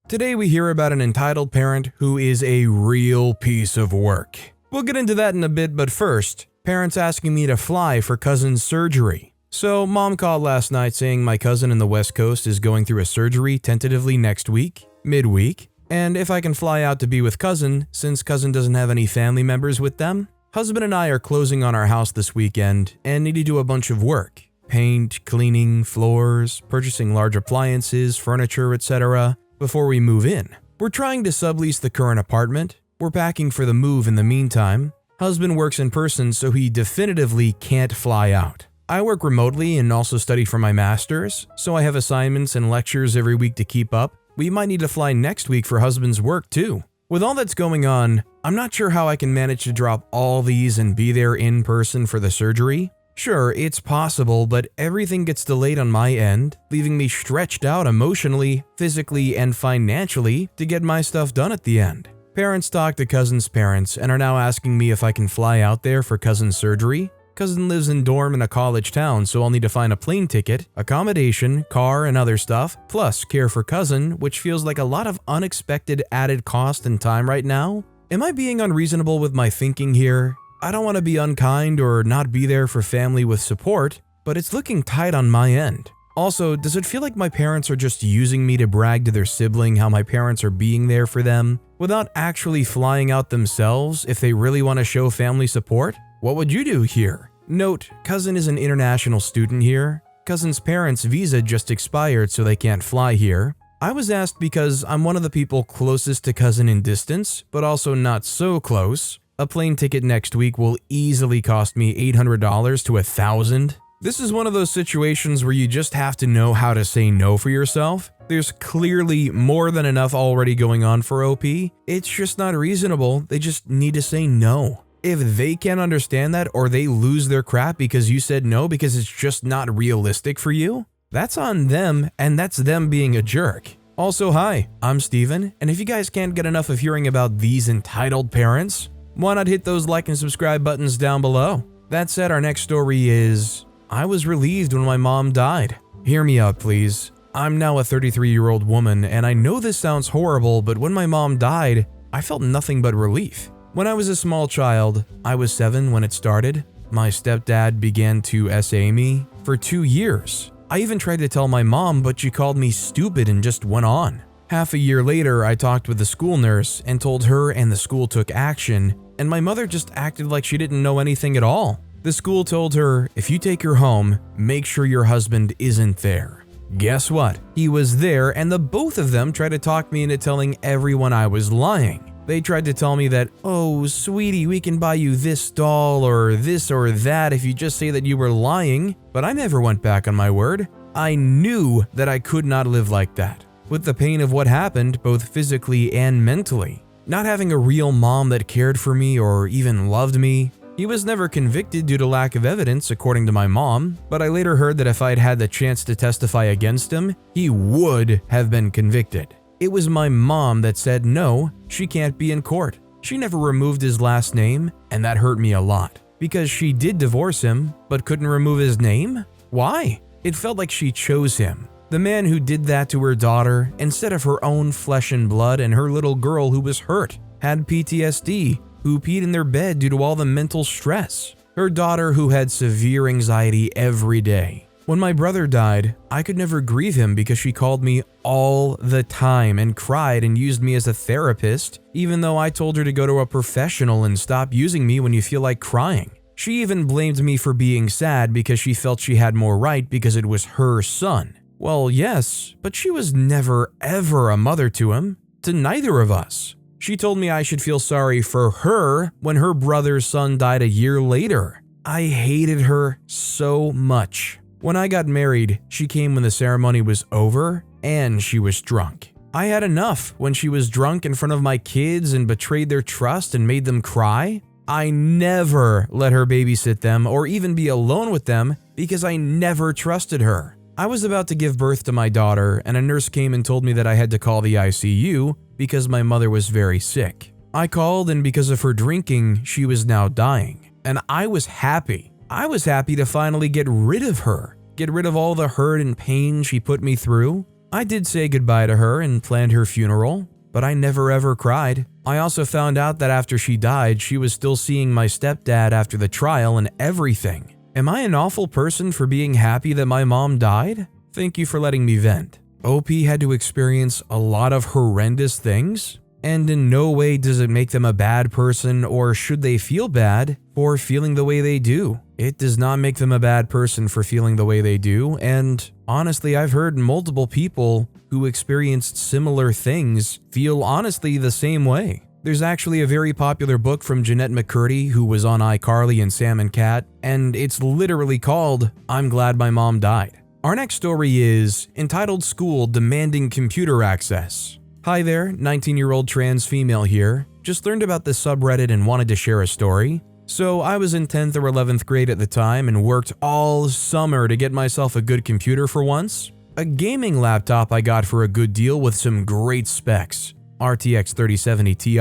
Today we hear about an entitled parent who is a real piece of work. We'll get into that in a bit, but first, parents asking me to fly for cousin's surgery. So mom called last night saying my cousin in the West Coast is going through a surgery tentatively next week, midweek, and if I can fly out to be with cousin since cousin doesn't have any family members with them. Husband and I are closing on our house this weekend and need to do a bunch of work. Paint, cleaning, floors, purchasing large appliances, furniture, etc. before we move in. We're trying to sublease the current apartment. We're packing for the move in the meantime. Husband works in person, so he definitively can't fly out. I work remotely and also study for my master's, so I have assignments and lectures every week to keep up. We might need to fly next week for husband's work too. With all that's going on, I'm not sure how I can manage to drop all these and be there in person for the surgery. Sure, it's possible, but everything gets delayed on my end, leaving me stretched out emotionally, physically, and financially to get my stuff done at the end. Parents talked to cousin's parents and are now asking me if I can fly out there for cousin's surgery. Cousin lives in dorm in a college town, so I'll need to find a plane ticket, accommodation, car, and other stuff, plus care for cousin, which feels like a lot of unexpected added cost and time right now. Am I being unreasonable with my thinking here? I don't want to be unkind or not be there for family with support, but it's looking tight on my end. Also, does it feel like my parents are just using me to brag to their sibling how my parents are being there for them, without actually flying out themselves if they really want to show family support? What would you do here? Note, cousin is an international student here. Cousin's parents' visa just expired, so they can't fly here. I was asked because I'm one of the people closest to cousin in distance, but also not so close. A plane ticket next week will easily cost me $800 to $1,000. This is one of those situations where you just have to know how to say no for yourself. There's clearly more than enough already going on for OP. It's just not reasonable. They just need to say no. If they can't understand that or they lose their crap because you said no because it's just not realistic for you, that's on them and that's them being a jerk. Also, hi, I'm Steven, and if you guys can't get enough of hearing about these entitled parents, why not hit those like and subscribe buttons down below? That said, our next story is, I was relieved when my mom died. Hear me out, please. I'm now a 33-year-old woman, and I know this sounds horrible, but when my mom died, I felt nothing but relief. When I was a small child, I was 7 when it started. My stepdad began to SA me for 2 years. I even tried to tell my mom, but she called me stupid and just went on. Half a year later, I talked with the school nurse and told her and the school took action, and my mother just acted like she didn't know anything at all. The school told her, if you take her home, make sure your husband isn't there. Guess what? He was there, and the both of them tried to talk me into telling everyone I was lying. They tried to tell me that, oh, sweetie, we can buy you this doll or this or that if you just say that you were lying, but I never went back on my word. I knew that I could not live like that, with the pain of what happened both physically and mentally. Not having a real mom that cared for me or even loved me. He was never convicted due to lack of evidence, according to my mom, but I later heard that if I'd had the chance to testify against him, he would have been convicted. It was my mom that said no, she can't be in court. She never removed his last name, and that hurt me a lot. Because she did divorce him, but couldn't remove his name? Why? It felt like she chose him. The man who did that to her daughter instead of her own flesh and blood, and her little girl who was hurt, had PTSD, who peed in their bed due to all the mental stress. Her daughter who had severe anxiety every day. When my brother died, I could never grieve him because she called me all the time and cried and used me as a therapist, even though I told her to go to a professional and stop using me when you feel like crying. She even blamed me for being sad because she felt she had more right because it was her son. Well, yes, but she was never ever a mother to him, to neither of us. She told me I should feel sorry for her when her brother's son died a year later. I hated her so much. When I got married, she came when the ceremony was over and she was drunk. I had enough when she was drunk in front of my kids and betrayed their trust and made them cry. I never let her babysit them or even be alone with them because I never trusted her. I was about to give birth to my daughter and a nurse came and told me that I had to call the ICU because my mother was very sick. I called and because of her drinking, she was now dying. And I was happy. I was happy to finally get rid of her, get rid of all the hurt and pain she put me through. I did say goodbye to her and planned her funeral, but I never ever cried. I also found out that after she died, she was still seeing my stepdad after the trial and everything. Am I an awful person for being happy that my mom died? Thank you for letting me vent. OP had to experience a lot of horrendous things, and in no way does it make them a bad person or should they feel bad for feeling the way they do. It does not make them a bad person for feeling the way they do, and honestly, I've heard multiple people who experienced similar things feel honestly the same way. There's actually a very popular book from Jeanette McCurdy, who was on iCarly and Sam and Cat, and it's literally called I'm Glad My Mom Died. Our next story is entitled School Demanding Computer Access. Hi there, 19-year-old trans female here. Just learned about this subreddit and wanted to share a story. So I was in 10th or 11th grade at the time and worked all summer to get myself a good computer for once. A gaming laptop I got for a good deal with some great specs. RTX 3070 Ti,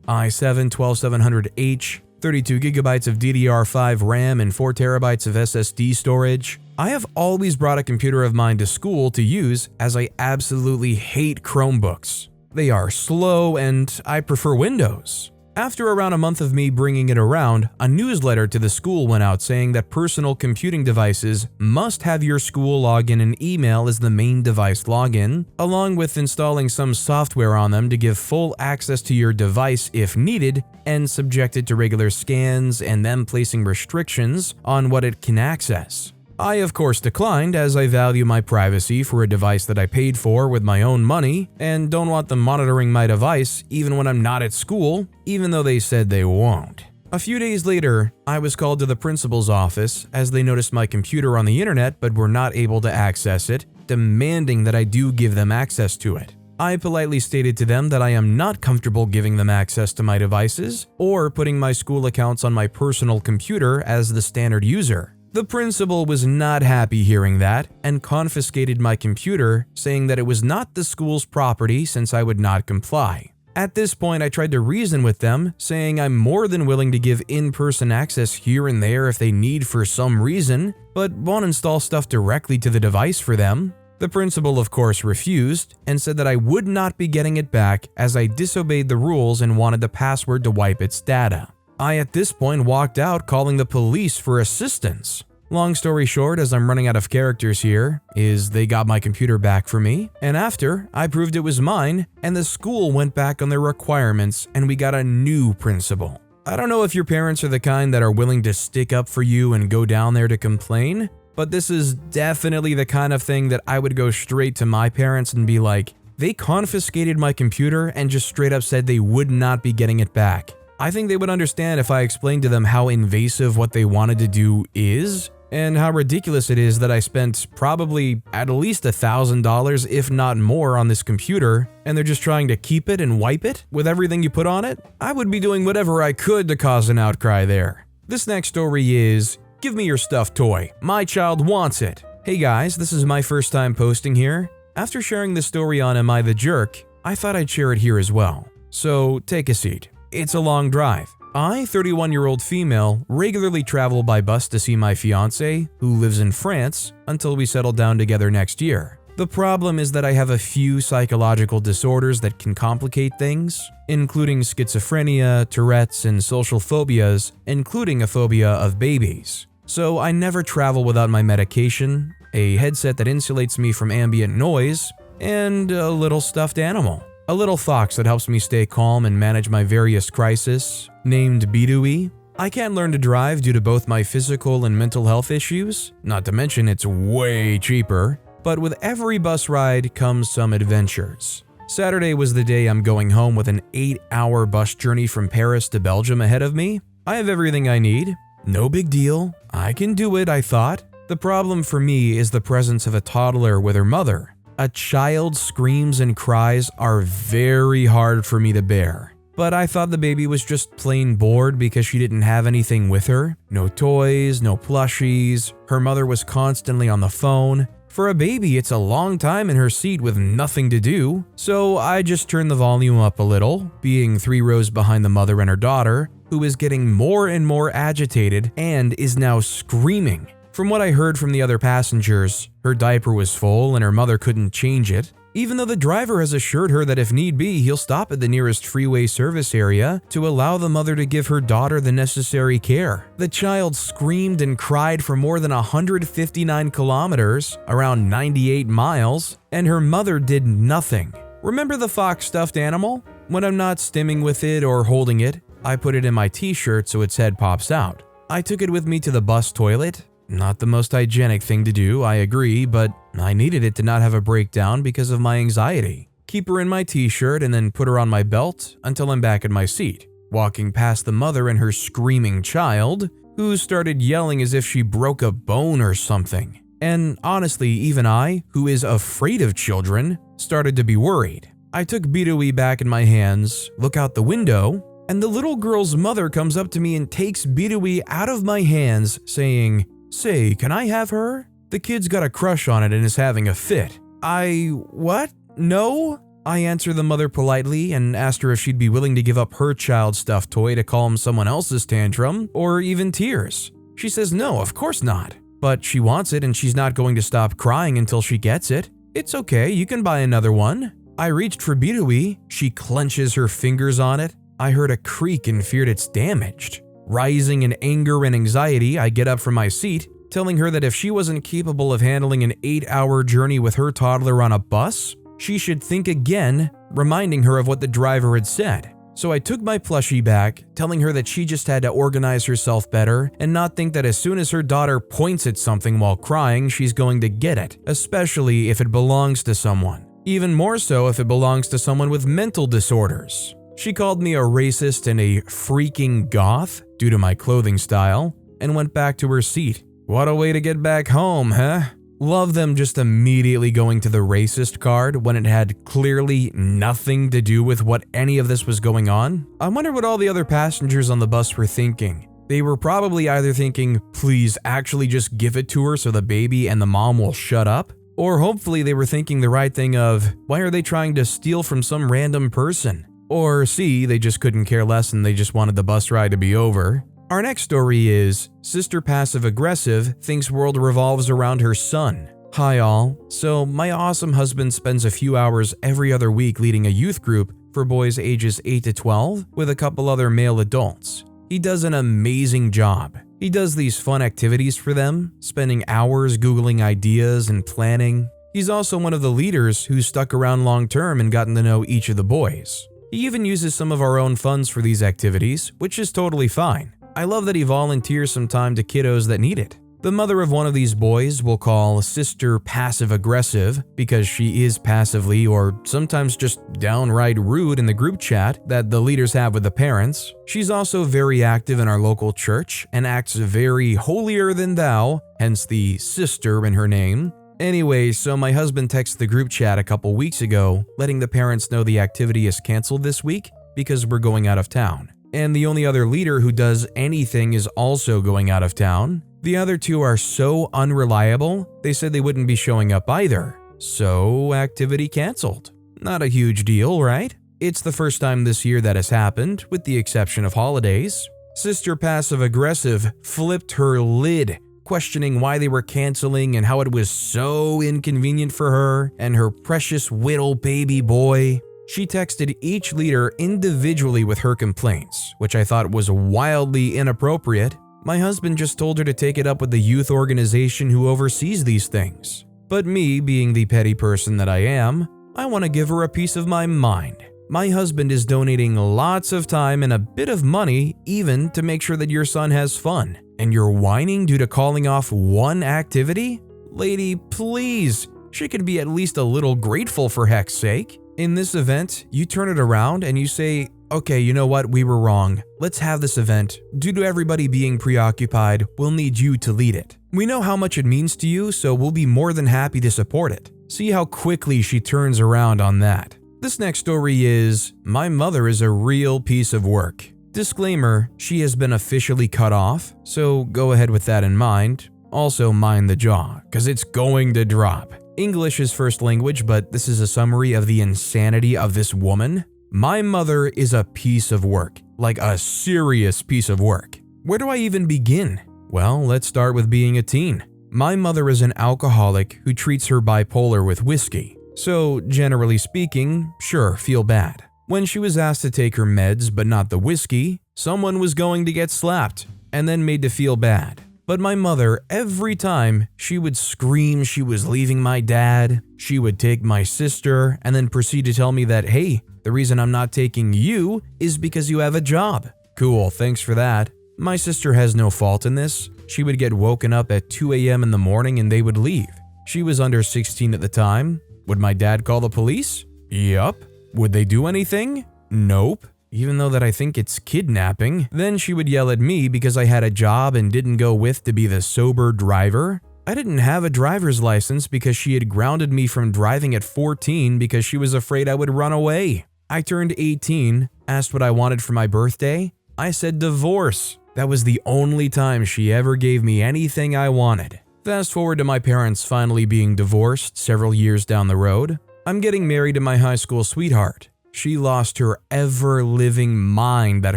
i7-12700H, 32GB of DDR5 RAM and 4TB of SSD storage. I have always brought a computer of mine to school to use as I absolutely hate Chromebooks. They are slow and I prefer Windows. After around a month of me bringing it around, a newsletter to the school went out saying that personal computing devices must have your school login and email as the main device login, along with installing some software on them to give full access to your device if needed, and subjected to regular scans and them placing restrictions on what it can access. I of course declined, as I value my privacy for a device that I paid for with my own money and don't want them monitoring my device even when I'm not at school, even though they said they won't. A few days later, I was called to the principal's office as they noticed my computer on the internet but were not able to access it, demanding that I do give them access to it. I politely stated to them that I am not comfortable giving them access to my devices or putting my school accounts on my personal computer as the standard user. The principal was not happy hearing that and confiscated my computer, saying that it was not the school's property since I would not comply. At this point, I tried to reason with them, saying I'm more than willing to give in-person access here and there if they need for some reason, but won't install stuff directly to the device for them. The principal, of course, refused and said that I would not be getting it back as I disobeyed the rules and wanted the password to wipe its data. I at this point walked out calling the police for assistance. Long story short, as I'm running out of characters here, is they got my computer back for me, and after, I proved it was mine, and the school went back on their requirements and we got a new principal. I don't know if your parents are the kind that are willing to stick up for you and go down there to complain, but this is definitely the kind of thing that I would go straight to my parents and be like, they confiscated my computer and just straight up said they would not be getting it back. I think they would understand if I explained to them how invasive what they wanted to do is, and how ridiculous it is that I spent probably at least $1,000, if not more, on this computer, and they're just trying to keep it and wipe it with everything you put on it. I would be doing whatever I could to cause an outcry there. This next story is, give me your stuffed toy. My child wants it. Hey guys, this is my first time posting here. After sharing this story on Am I the Jerk, I thought I'd share it here as well. So take a seat. It's a long drive. I, 31-year-old female, regularly travel by bus to see my fiancé, who lives in France, until we settle down together next year. The problem is that I have a few psychological disorders that can complicate things, including schizophrenia, Tourette's, and social phobias, including a phobia of babies. So I never travel without my medication, a headset that insulates me from ambient noise, and a little stuffed animal. A little fox that helps me stay calm and manage my various crises, named Bidooey. I can't learn to drive due to both my physical and mental health issues, not to mention it's way cheaper, but with every bus ride comes some adventures. Saturday was the day I'm going home with an 8-hour bus journey from Paris to Belgium ahead of me. I have everything I need. No big deal. I can do it, I thought. The problem for me is the presence of a toddler with her mother. A child's screams and cries are very hard for me to bear. But I thought the baby was just plain bored because she didn't have anything with her. No toys, no plushies. Her mother was constantly on the phone. For a baby, it's a long time in her seat with nothing to do. So I just turned the volume up a little, being 3 rows behind the mother and her daughter, who is getting more and more agitated and is now screaming. From what I heard from the other passengers, her diaper was full and her mother couldn't change it, even though the driver has assured her that if need be, he'll stop at the nearest freeway service area to allow the mother to give her daughter the necessary care. The child screamed and cried for more than 159 kilometers, around 98 miles, and her mother did nothing. Remember the fox stuffed animal? When I'm not stimming with it or holding it, I put it in my t-shirt so its head pops out. I took it with me to the bus toilet. Not the most hygienic thing to do, I agree, but I needed it to not have a breakdown because of my anxiety. Keep her in my t-shirt and then put her on my belt until I'm back in my seat, walking past the mother and her screaming child, who started yelling as if she broke a bone or something. And honestly, even I, who is afraid of children, started to be worried. I took Bidui back in my hands, look out the window, and the little girl's mother comes up to me and takes Bidui out of my hands, saying, "Say, can I have her? The kid's got a crush on it and is having a fit." What? No? I answered the mother politely and asked her if she'd be willing to give up her child's stuffed toy to calm someone else's tantrum, or even tears. She says no, of course not. But she wants it and she's not going to stop crying until she gets it. It's okay, you can buy another one. I reached for Bidui. She clenches her fingers on it. I heard a creak and feared it's damaged. Rising in anger and anxiety, I get up from my seat, telling her that if she wasn't capable of handling an 8-hour journey with her toddler on a bus, she should think again, reminding her of what the driver had said. So I took my plushie back, telling her that she just had to organize herself better and not think that as soon as her daughter points at something while crying, she's going to get it, especially if it belongs to someone. Even more so if it belongs to someone with mental disorders. She called me a racist and a freaking goth due to my clothing style and went back to her seat. What a way to get back home, huh? Love them just immediately going to the racist card when it had clearly nothing to do with what any of this was going on. I wonder what all the other passengers on the bus were thinking. They were probably either thinking, please actually just give it to her so the baby and the mom will shut up, or hopefully they were thinking the right thing of, why are they trying to steal from some random person? Or C, they just couldn't care less and they just wanted the bus ride to be over. Our next story is, Sister Passive Aggressive thinks world revolves around her son. Hi all. So my awesome husband spends a few hours every other week leading a youth group for boys ages 8 to 12 with a couple other male adults. He does an amazing job. He does these fun activities for them, spending hours Googling ideas and planning. He's also one of the leaders who's stuck around long term and gotten to know each of the boys. He even uses some of our own funds for these activities, which is totally fine. I love that he volunteers some time to kiddos that need it. The mother of one of these boys we'll call Sister Passive Aggressive because she is passively or sometimes just downright rude in the group chat that the leaders have with the parents. She's also very active in our local church and acts very holier than thou, hence the sister in her name. Anyway, so my husband texted the group chat a couple weeks ago, letting the parents know the activity is canceled this week because we're going out of town. And the only other leader who does anything is also going out of town. The other two are so unreliable, they said they wouldn't be showing up either. So, activity canceled. Not a huge deal, right? It's the first time this year that has happened, with the exception of holidays. Sister Passive Aggressive flipped her lid, questioning why they were canceling and how it was so inconvenient for her and her precious little baby boy. She texted each leader individually with her complaints, which I thought was wildly inappropriate. My husband just told her to take it up with the youth organization who oversees these things. But me, being the petty person that I am, I want to give her a piece of my mind. My husband is donating lots of time and a bit of money even to make sure that your son has fun. And you're whining due to calling off one activity? Lady, please, she could be at least a little grateful for heck's sake. In this event, you turn it around and you say, okay, you know what, we were wrong. Let's have this event. Due to everybody being preoccupied, we'll need you to lead it. We know how much it means to you, so we'll be more than happy to support it. See how quickly she turns around on that. This next story is, my mother is a real piece of work. Disclaimer, she has been officially cut off, so go ahead with that in mind. Also mind the jaw, cause it's going to drop. English is first language, but this is a summary of the insanity of this woman. My mother is a piece of work, like a serious piece of work. Where do I even begin? Well, let's start with being a teen. My mother is an alcoholic who treats her bipolar with whiskey. So, generally speaking, sure, feel bad. When she was asked to take her meds but not the whiskey, someone was going to get slapped and then made to feel bad. But my mother, every time, she would scream she was leaving my dad, she would take my sister, and then proceed to tell me that, hey, the reason I'm not taking you is because you have a job. Cool, thanks for that. My sister has no fault in this. She would get woken up at 2 a.m. in the morning and they would leave. She was under 16 at the time. Would my dad call the police? Yup. Would they do anything? Nope. Even though that I think it's kidnapping. Then she would yell at me because I had a job and didn't go with to be the sober driver. I didn't have a driver's license because she had grounded me from driving at 14 because she was afraid I would run away. I turned 18, asked what I wanted for my birthday. I said divorce. That was the only time she ever gave me anything I wanted. Fast forward to my parents finally being divorced several years down the road. I'm getting married to my high school sweetheart. She lost her ever-living mind that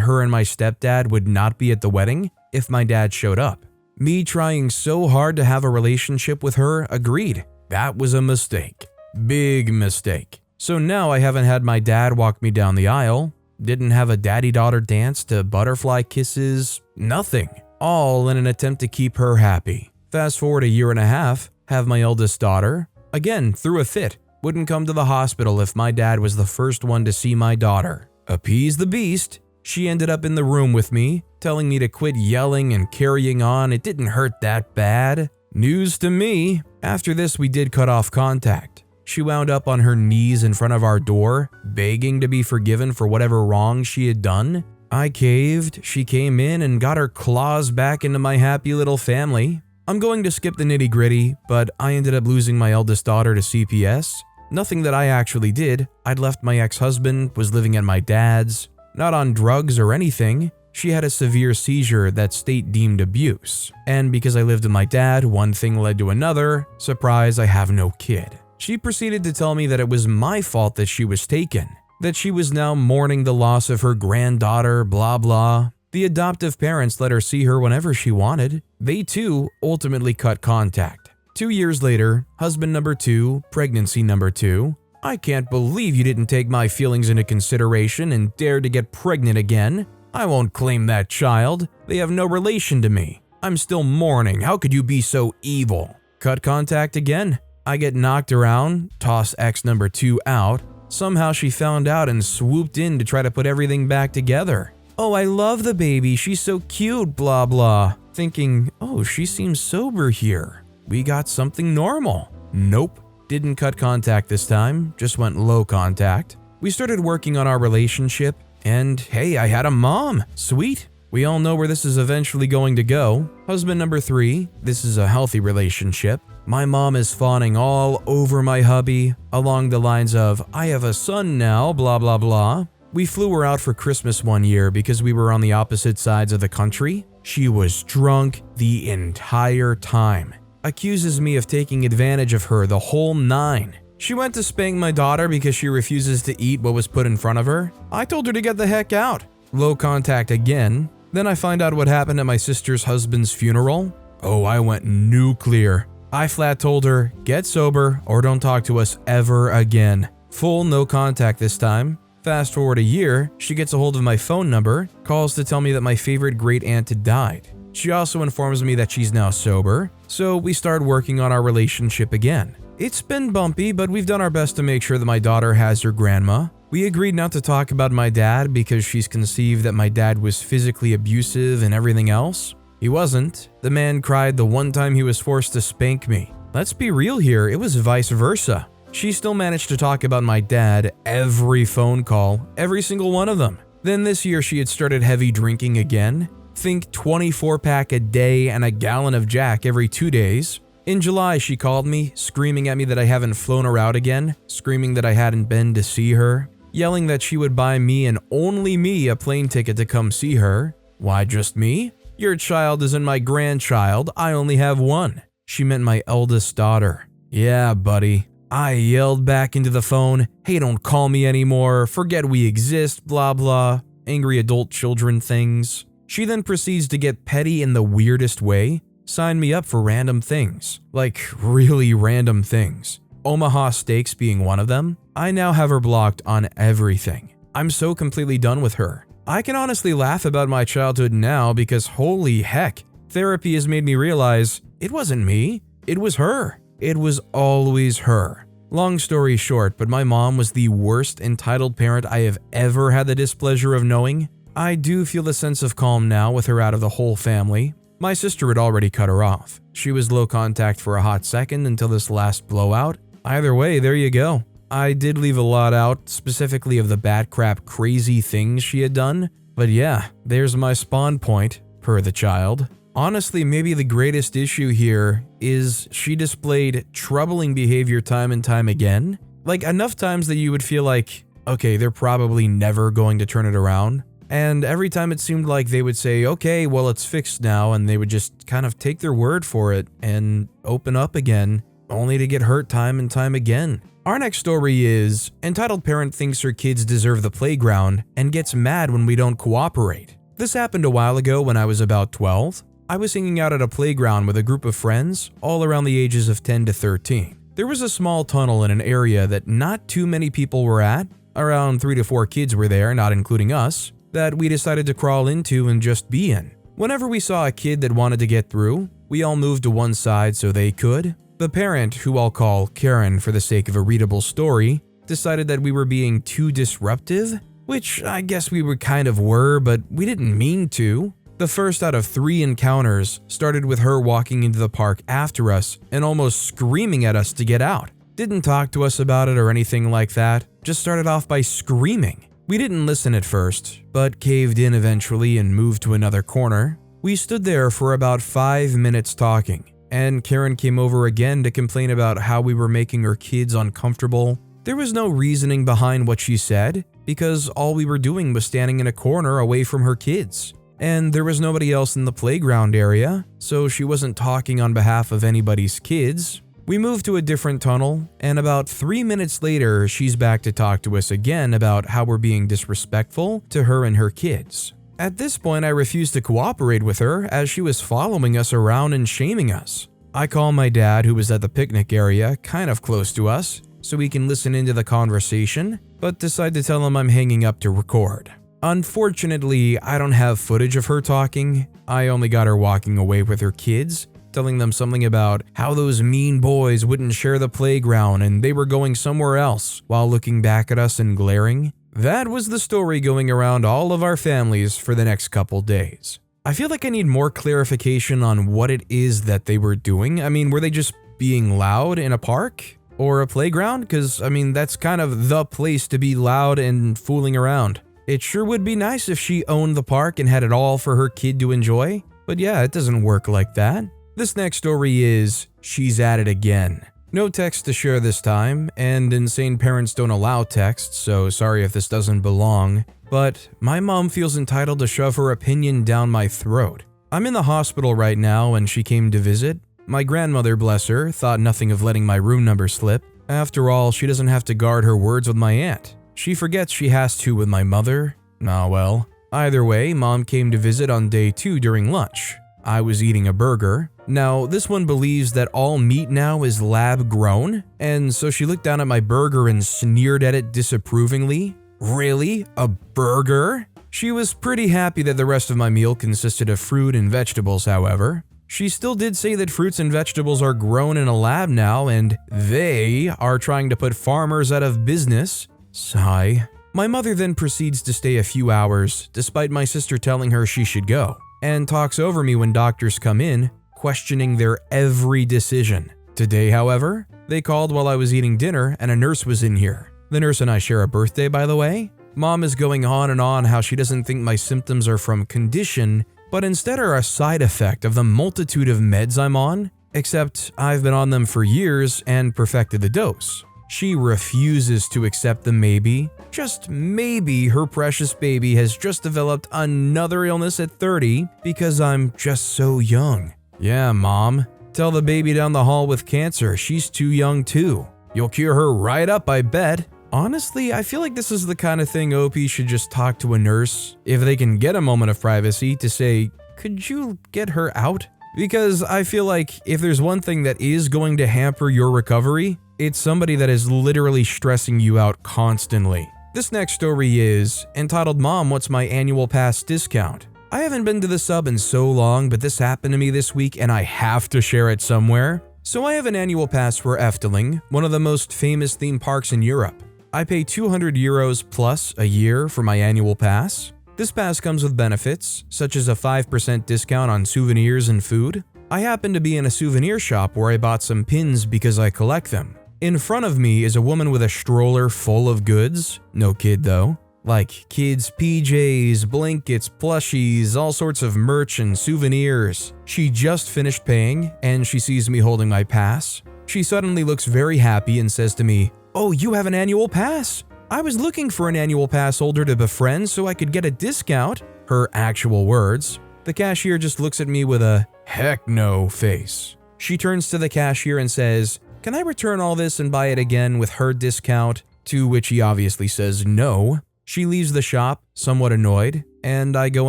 her and my stepdad would not be at the wedding if my dad showed up. Me trying so hard to have a relationship with her agreed. That was a mistake. Big mistake. So now I haven't had my dad walk me down the aisle, didn't have a daddy-daughter dance to butterfly kisses, nothing. All in an attempt to keep her happy. Fast forward a year and a half, have my eldest daughter, again threw a fit. Wouldn't come to the hospital if my dad was the first one to see my daughter. Appease the beast. She ended up in the room with me, telling me to quit yelling and carrying on. It didn't hurt that bad. News to me. After this, we did cut off contact. She wound up on her knees in front of our door, begging to be forgiven for whatever wrong she had done. I caved. She came in and got her claws back into my happy little family. I'm going to skip the nitty-gritty, but I ended up losing my eldest daughter to CPS. Nothing that I actually did. I'd left my ex-husband, was living at my dad's, not on drugs or anything. She had a severe seizure that state deemed abuse. And because I lived with my dad, one thing led to another. Surprise, I have no kid. She proceeded to tell me that it was my fault that she was taken, that she was now mourning the loss of her granddaughter, blah blah. The adoptive parents let her see her whenever she wanted. They too ultimately cut contact. 2 years later, husband number 2, pregnancy number 2. I can't believe you didn't take my feelings into consideration and dared to get pregnant again. I won't claim that child. They have no relation to me. I'm still mourning. How could you be so evil? Cut contact again. I get knocked around, toss ex number 2 out. Somehow she found out and swooped in to try to put everything back together. Oh, I love the baby. She's so cute, blah blah. Thinking, oh, she seems sober here. We got something normal. Nope. Didn't cut contact this time, just went low contact. We started working on our relationship, and hey, I had a mom. Sweet. We all know where this is eventually going to go. Husband number 3, this is a healthy relationship. My mom is fawning all over my hubby, along the lines of, I have a son now, blah blah blah. We flew her out for Christmas one year because we were on the opposite sides of the country. She was drunk the entire time. Accuses me of taking advantage of her the whole 9. She went to spank my daughter because she refuses to eat what was put in front of her. I told her to get the heck out. Low contact again. Then I find out what happened at my sister's husband's funeral. Oh, I went nuclear. I flat told her, get sober or don't talk to us ever again. Full no contact this time. Fast forward a year, she gets a hold of my phone number, calls to tell me that my favorite great aunt had died. She also informs me that she's now sober, so we start working on our relationship again. It's been bumpy, but we've done our best to make sure that my daughter has her grandma. We agreed not to talk about my dad because she's conceived that my dad was physically abusive and everything else. He wasn't. The man cried the one time he was forced to spank me. Let's be real here, it was vice versa. She still managed to talk about my dad every phone call, every single one of them. Then this year she had started heavy drinking again. Think 24-pack a day and a gallon of Jack every 2 days. In July, she called me, screaming at me that I haven't flown her out again, screaming that I hadn't been to see her, yelling that she would buy me and only me a plane ticket to come see her. Why just me? Your child isn't my grandchild, I only have one. She meant my eldest daughter. Yeah, buddy. I yelled back into the phone, hey, don't call me anymore, forget we exist, blah blah, angry adult children things. She then proceeds to get petty in the weirdest way, sign me up for random things, like really random things. Omaha steaks being one of them. I now have her blocked on everything. I'm so completely done with her. I can honestly laugh about my childhood now because holy heck, therapy has made me realize it wasn't me, it was her. It was always her. Long story short, but my mom was the worst entitled parent I have ever had the displeasure of knowing. I do feel a sense of calm now with her out of the whole family. My sister had already cut her off. She was low contact for a hot second until this last blowout. Either way, there you go. I did leave a lot out, specifically of the bat crap crazy things she had done. But yeah, there's my spawn point, per the child. Honestly, maybe the greatest issue here is she displayed troubling behavior time and time again. Like enough times that you would feel like, okay, they're probably never going to turn it around. And every time it seemed like they would say, okay, well, it's fixed now, and they would just kind of take their word for it and open up again, only to get hurt time and time again. Our next story is, entitled parent thinks her kids deserve the playground and gets mad when we don't cooperate. This happened a while ago when I was about 12. I was hanging out at a playground with a group of friends, all around the ages of 10 to 13. There was a small tunnel in an area that not too many people were at. Around 3 to 4 kids were there, not including us, that we decided to crawl into and just be in. Whenever we saw a kid that wanted to get through, we all moved to one side so they could. The parent, who I'll call Karen for the sake of a readable story, decided that we were being too disruptive, which I guess we kind of were, but we didn't mean to. The first out of 3 encounters started with her walking into the park after us and almost screaming at us to get out. Didn't talk to us about it or anything like that, just started off by screaming. We didn't listen at first, but caved in eventually and moved to another corner. We stood there for about 5 minutes talking, and Karen came over again to complain about how we were making her kids uncomfortable. There was no reasoning behind what she said, because all we were doing was standing in a corner away from her kids. And there was nobody else in the playground area, so she wasn't talking on behalf of anybody's kids. We moved to a different tunnel, and about 3 minutes later, she's back to talk to us again about how we're being disrespectful to her and her kids. At this point, I refused to cooperate with her as she was following us around and shaming us. I call my dad, who was at the picnic area, kind of close to us, so he can listen into the conversation, but decide to tell him I'm hanging up to record. Unfortunately, I don't have footage of her talking. I only got her walking away with her kids, telling them something about how those mean boys wouldn't share the playground and they were going somewhere else while looking back at us and glaring. That was the story going around all of our families for the next couple days. I feel like I need more clarification on what it is that they were doing. I mean, were they just being loud in a park or a playground? Because, that's kind of the place to be loud and fooling around. It sure would be nice if she owned the park and had it all for her kid to enjoy. But yeah, it doesn't work like that. This next story is, she's at it again. No text to share this time, and insane parents don't allow texts, so sorry if this doesn't belong, but my mom feels entitled to shove her opinion down my throat. I'm in the hospital right now and she came to visit. My grandmother, bless her, thought nothing of letting my room number slip. After all, she doesn't have to guard her words with my aunt. She forgets she has to with my mother. Ah well. Either way, mom came to visit on day 2 during lunch. I was eating a burger. Now, this one believes that all meat now is lab grown, and so she looked down at my burger and sneered at it disapprovingly. Really? A burger? She was pretty happy that the rest of my meal consisted of fruit and vegetables, however. She still did say that fruits and vegetables are grown in a lab now, and they are trying to put farmers out of business. Sigh. My mother then proceeds to stay a few hours, despite my sister telling her she should go, and talks over me when doctors come in, questioning their every decision. Today, however, they called while I was eating dinner and a nurse was in here. The nurse and I share a birthday, by the way. Mom is going on and on how she doesn't think my symptoms are from condition, but instead are a side effect of the multitude of meds I'm on, except I've been on them for years and perfected the dose. She refuses to accept the maybe, just maybe her precious baby has just developed another illness at 30 because I'm just so young. Yeah, Mom. Tell the baby down the hall with cancer she's too young too. You'll cure her right up, I bet. Honestly, I feel like this is the kind of thing OP should just talk to a nurse if they can get a moment of privacy to say, could you get her out? Because I feel like if there's one thing that is going to hamper your recovery, it's somebody that is literally stressing you out constantly. This next story is entitled Mom, What's My Annual Pass Discount? I haven't been to the sub in so long, but this happened to me this week and I have to share it somewhere. So I have an annual pass for Efteling, one of the most famous theme parks in Europe. I pay 200 euros plus a year for my annual pass. This pass comes with benefits, such as a 5% discount on souvenirs and food. I happen to be in a souvenir shop where I bought some pins because I collect them. In front of me is a woman with a stroller full of goods, no kid though, like kids' PJs, blankets, plushies, all sorts of merch and souvenirs. She just finished paying and she sees me holding my pass. She suddenly looks very happy and says to me, "Oh, you have an annual pass? I was looking for an annual pass holder to befriend so I could get a discount." Her actual words. The cashier just looks at me with a heck no face. She turns to the cashier and says, "Can I return all this and buy it again with her discount?" To which he obviously says no. She leaves the shop, somewhat annoyed, and I go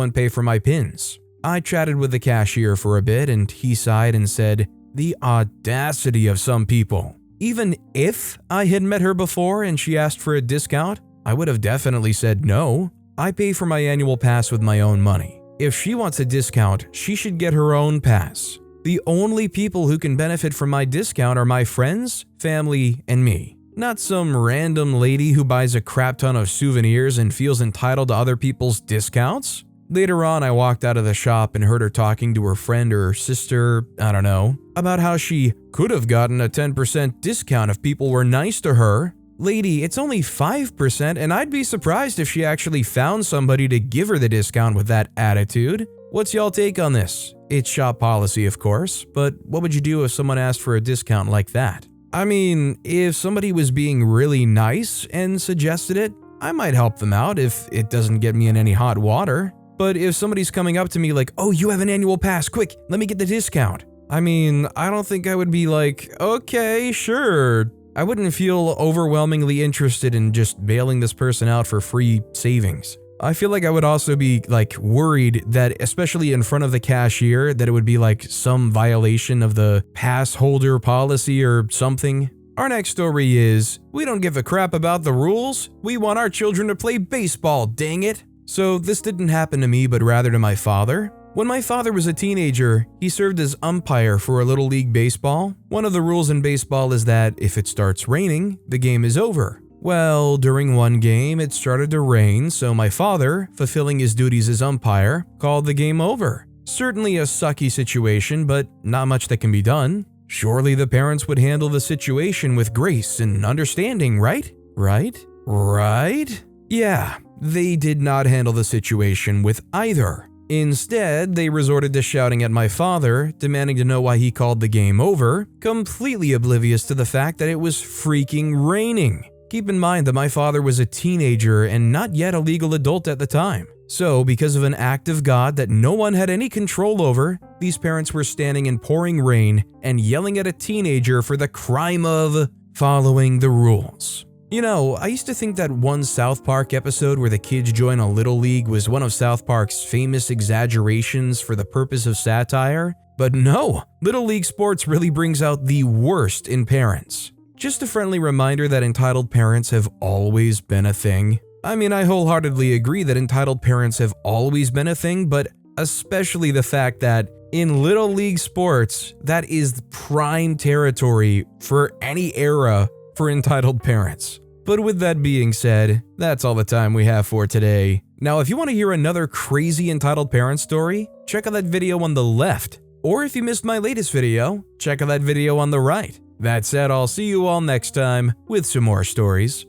and pay for my pins. I chatted with the cashier for a bit and he sighed and said, "The audacity of some people. Even if I had met her before and she asked for a discount, I would have definitely said no. I pay for my annual pass with my own money. If she wants a discount, she should get her own pass. The only people who can benefit from my discount are my friends, family, and me. Not some random lady who buys a crap ton of souvenirs and feels entitled to other people's discounts." Later on, I walked out of the shop and heard her talking to her friend or sister, I don't know, about how she could have gotten a 10% discount if people were nice to her. Lady, it's only 5% and I'd be surprised if she actually found somebody to give her the discount with that attitude. What's y'all take on this? It's shop policy, of course, but what would you do if someone asked for a discount like that? I mean, if somebody was being really nice and suggested it, I might help them out if it doesn't get me in any hot water. But if somebody's coming up to me like, "Oh, you have an annual pass, quick, let me get the discount." I mean, I don't think I would be like, "Okay, sure." I wouldn't feel overwhelmingly interested in just bailing this person out for free savings. I feel like I would also be like worried that, especially in front of the cashier, that it would be like some violation of the pass holder policy or something. Our next story is, we don't give a crap about the rules. We want our children to play baseball, dang it. So this didn't happen to me, but rather to my father. When my father was a teenager, he served as umpire for a little league baseball. One of the rules in baseball is that if it starts raining, the game is over. Well, during one game, it started to rain, so my father, fulfilling his duties as umpire, called the game over. Certainly a sucky situation, but not much that can be done. Surely the parents would handle the situation with grace and understanding, right? Right? Yeah, they did not handle the situation with either. Instead, they resorted to shouting at my father, demanding to know why he called the game over, completely oblivious to the fact that it was freaking raining. Keep in mind that my father was a teenager and not yet a legal adult at the time. So, because of an act of God that no one had any control over, these parents were standing in pouring rain and yelling at a teenager for the crime of following the rules. You know, I used to think that one South Park episode where the kids join a little league was one of South Park's famous exaggerations for the purpose of satire, but no, Little League sports really brings out the worst in parents. Just a friendly reminder that entitled parents have always been a thing. I mean, I wholeheartedly agree that entitled parents have always been a thing, but especially the fact that in Little League sports, that is prime territory for any era for entitled parents. But with that being said, that's all the time we have for today. Now, if you want to hear another crazy entitled parent story, check out that video on the left. Or if you missed my latest video, check out that video on the right. That said, I'll see you all next time with some more stories.